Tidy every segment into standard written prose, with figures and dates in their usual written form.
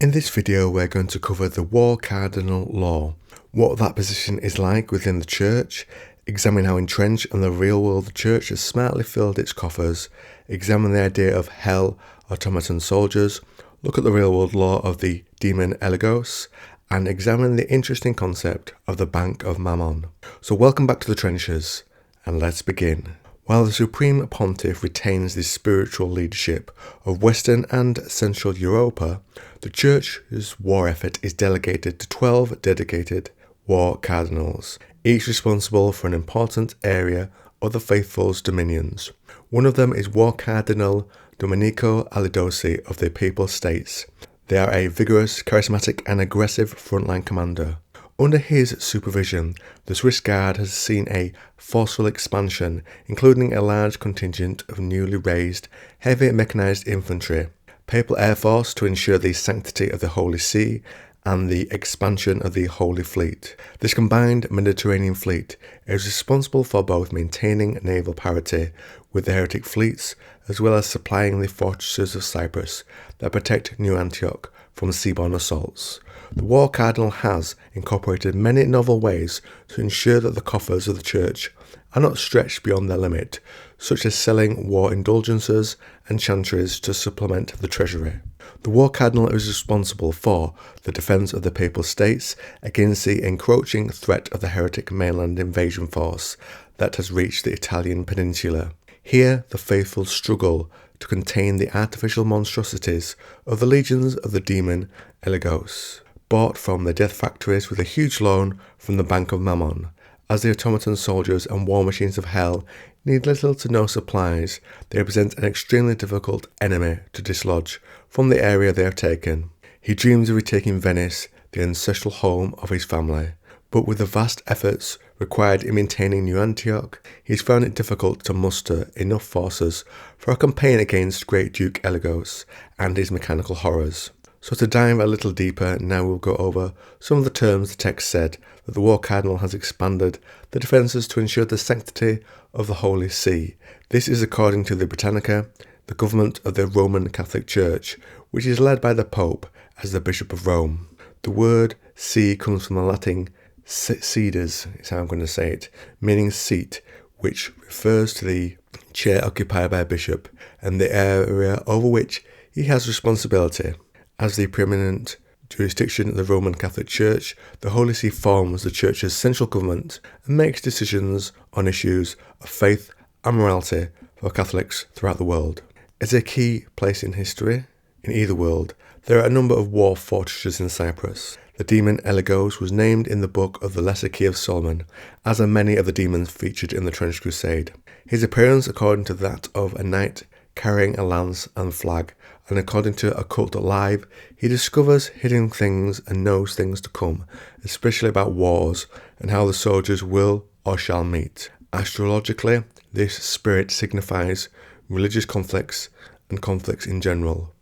In this video we're going to cover the war cardinal law, what that position is like within the church, examine how entrenched in the real world the church has smartly filled its coffers, examine the idea of hell, automaton soldiers, look at the real world law of the demon Eligos, and examine the interesting concept of the bank of mammon. So welcome back to the trenches, and let's begin. While the Supreme Pontiff retains the spiritual leadership of Western and Central Europa, the Church's war effort is delegated to 12 dedicated war cardinals, each responsible for an important area of the faithful's dominions. One of them is War Cardinal Domenico Alidosi of the Papal States. They are a vigorous, charismatic and aggressive frontline commander. Under his supervision, the Swiss Guard has seen a forceful expansion, including a large contingent of newly raised, heavy mechanized infantry, Papal Air Force to ensure the sanctity of the Holy See, and the expansion of the Holy Fleet. This combined Mediterranean fleet is responsible for both maintaining naval parity with the heretic fleets, as well as supplying the fortresses of Cyprus that protect New Antioch from seaborne assaults. The War Cardinal has incorporated many novel ways to ensure that the coffers of the Church are not stretched beyond their limit, such as selling war indulgences and chantries to supplement the treasury. The War Cardinal is responsible for the defence of the Papal States against the encroaching threat of the heretic mainland invasion force that has reached the Italian peninsula. Here, the faithful struggle to contain the artificial monstrosities of the legions of the demon Eligos, bought from the death factories with a huge loan from the Bank of Mammon. As the automaton soldiers and war machines of hell need little to no supplies, they represent an extremely difficult enemy to dislodge from the area they have taken. He dreams of retaking Venice, the ancestral home of his family, but with the vast efforts required in maintaining New Antioch, he has found it difficult to muster enough forces for a campaign against Great Duke Eligos and his mechanical horrors. So to dive a little deeper, now we'll go over some of the terms the text said that the War Cardinal has expanded the defences to ensure the sanctity of the Holy See. This is according to the Britannica, the government of the Roman Catholic Church, which is led by the Pope as the Bishop of Rome. The word see comes from the Latin sedis, is how I'm going to say it, meaning seat, which refers to the chair occupied by a bishop and the area over which he has responsibility. As the preeminent jurisdiction of the Roman Catholic Church, the Holy See forms the Church's central government and makes decisions on issues of faith and morality for Catholics throughout the world. As a key place in history, in either world, there are a number of war fortresses in Cyprus. The demon Elgos was named in the book of the Lesser Key of Solomon, as are many of the demons featured in the Trench Crusade. His appearance according to that of a knight carrying a lance and flag, and according to Occult Alive, he discovers hidden things and knows things to come, especially about wars and how the soldiers will or shall meet. Astrologically, this spirit signifies religious conflicts and conflicts in general.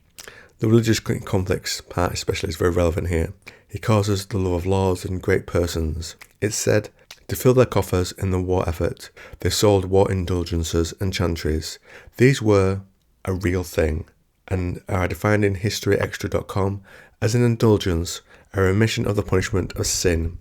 The religious conflicts part especially is very relevant here. He causes the love of laws and great persons. It's said, to fill their coffers in the war effort, they sold war indulgences and chantries. These were a real thing and are defined in historyextra.com as an indulgence, a remission of the punishment of sin.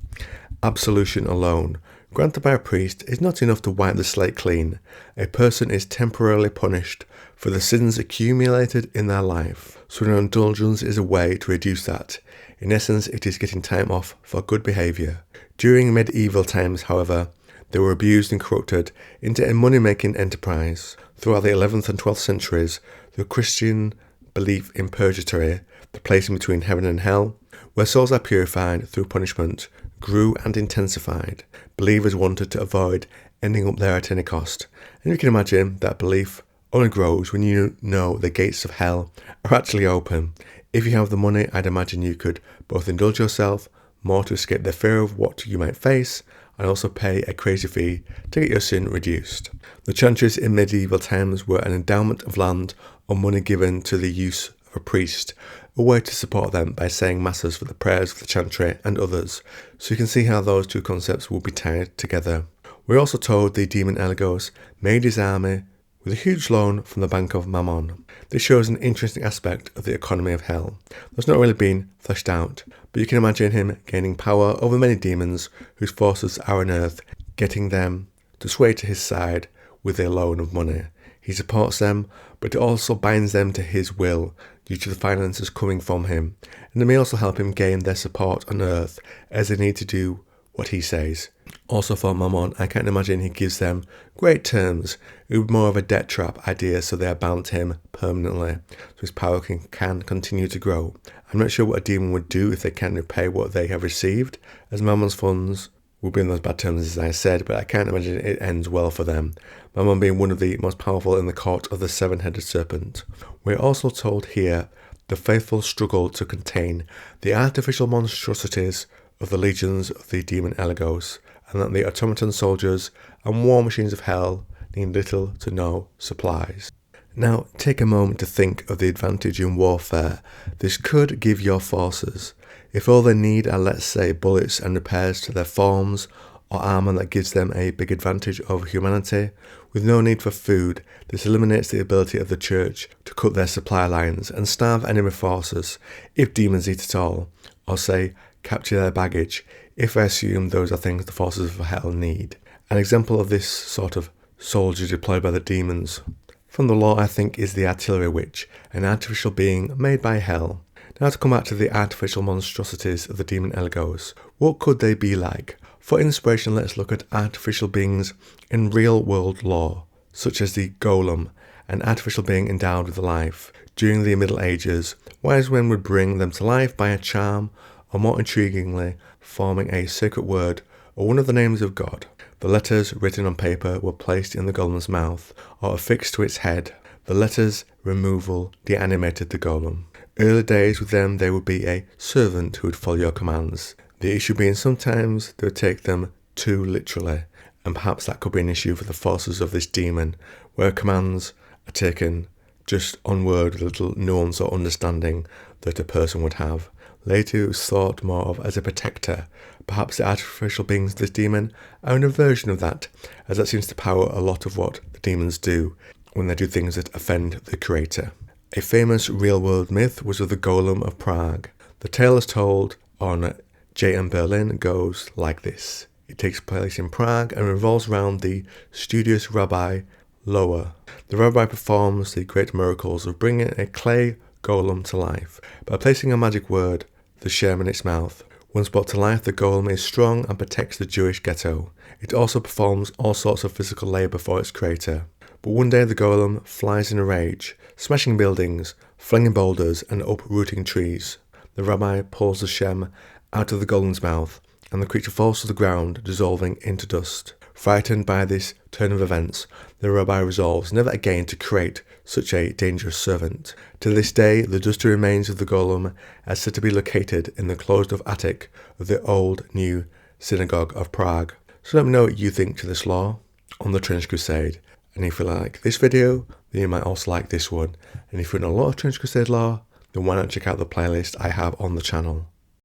Absolution alone, granted by a priest, is not enough to wipe the slate clean. A person is temporarily punished for the sins accumulated in their life. So an indulgence is a way to reduce that. In essence, it is getting time off for good behaviour. During medieval times, however, they were abused and corrupted into a money-making enterprise. Throughout the 11th and 12th centuries, the Christian belief in purgatory, the place in between heaven and hell, where souls are purified through punishment, grew and intensified. Believers wanted to avoid ending up there at any cost. And you can imagine that belief only grows when you know the gates of hell are actually open. If you have the money, I'd imagine you could both indulge yourself more to escape the fear of what you might face, and also pay a crazy fee to get your sin reduced. The chantries in medieval times were an endowment of land or money given to the use of a priest, a way to support them by saying masses for the prayers of the chantry and others, so you can see how those two concepts will be tied together. We're also told the demon Elgos made his army with a huge loan from the Bank of Mammon. This shows an interesting aspect of the economy of hell that's not really been fleshed out, but you can imagine him gaining power over many demons whose forces are on earth, getting them to sway to his side with a loan of money. He supports them, but it also binds them to his will due to the finances coming from him, and it may also help him gain their support on earth as they need to do what he says. Also for Mammon, I can't imagine he gives them great terms. It would be more of a debt trap idea, so they are bound to him permanently, so his power can continue to grow. I'm not sure what a demon would do if they can't repay what they have received, as Mammon's funds will be in those bad terms as I said, but I can't imagine it ends well for them. Mammon being one of the most powerful in the court of the seven-headed serpent. We're also told here the faithful struggle to contain the artificial monstrosities of the legions of the demon Eligos, and that the automaton soldiers and war machines of hell need little to no supplies. Now, take a moment to think of the advantage in warfare this could give your forces. If all they need are, let's say, bullets and repairs to their forms, or armour that gives them a big advantage over humanity, with no need for food, this eliminates the ability of the church to cut their supply lines and starve enemy forces, if demons eat at all, or say, capture their baggage, if I assume those are things the forces of hell need. An example of this sort of soldier deployed by the demons from the law, I think, is the artillery witch, an artificial being made by hell. Now to come back to the artificial monstrosities of the demon Elgos, what could they be like? For inspiration, let's look at artificial beings in real-world law, such as the golem, an artificial being endowed with life. During the Middle Ages, wise men would bring them to life by a charm, or more intriguingly, forming a sacred word or one of the names of God. The letters written on paper were placed in the golem's mouth or affixed to its head. The letters' removal deanimated the golem. Early days with them, they would be a servant who would follow your commands. The issue being sometimes they would take them too literally, and perhaps that could be an issue for the forces of this demon, where commands are taken just on word with little nuance or understanding that a person would have. Later it was thought more of as a protector. Perhaps the artificial beings of this demon are in a version of that, as that seems to power a lot of what the demons do when they do things that offend the creator. A famous real-world myth was of the golem of Prague. The tale is told on J.M. Berlin goes like this. It takes place in Prague and revolves around the studious Rabbi Lower. The rabbi performs the great miracles of bringing a clay golem to life by placing a magic word, the Shem, in its mouth. Once brought to life, the golem is strong and protects the Jewish ghetto. It also performs all sorts of physical labour for its creator. But one day the golem flies in a rage, smashing buildings, flinging boulders and uprooting trees. The rabbi pulls the Shem out of the golem's mouth, and the creature falls to the ground, dissolving into dust. Frightened by this turn of events, the rabbi resolves never again to create such a dangerous servant. To this day, the dusty remains of the golem are said to be located in the closed-off attic of the old new synagogue of Prague. So let me know what you think to this law on the Trench Crusade. And if you like this video, then you might also like this one. And if you want a lot of Trench Crusade law, then why not check out the playlist I have on the channel.